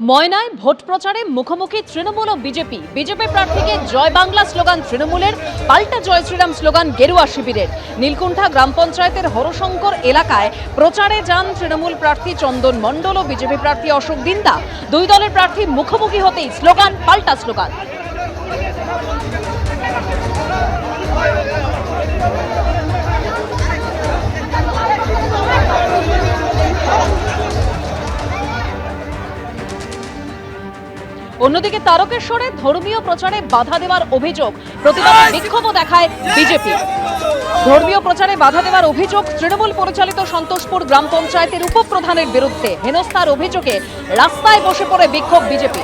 ময়নায় vote প্রচারে মুখোমুখি তৃণমূল ও BJP. BJP প্রার্থীকে জয় বাংলা স্লোগান তৃণমূলের, পাল্টা জয় শ্রীরাম স্লোগান গেরুয়া শিবিরের। নীলকুণ্ঠা গ্রাম পঞ্চায়েতের হরশঙ্কর এলাকায় প্রচারে যান তৃণমূল প্রার্থী চন্দন মণ্ডল ও বিজেপি প্রার্থী অশোক দিন্দা। দুই দলের প্রার্থী মুখোমুখি হতেই স্লোগান পাল্টা স্লোগান। অন্যদিকে তারকেশ্বরে ধর্মীয় প্রচারে বাধা দেওয়ার অভিযোগ, প্রতিবাদে বিক্ষোভও দেখায় বিজেপি। ধর্মীয় প্রচারে বাধা দেওয়ার অভিযোগ তৃণমূল পরিচালিত সন্তোষপুর গ্রাম পঞ্চায়েতের উপপ্রধানের বিরুদ্ধে। হেনস্থার অভিযোগে রাস্তায় বসে পড়ে বিক্ষোভ বিজেপি।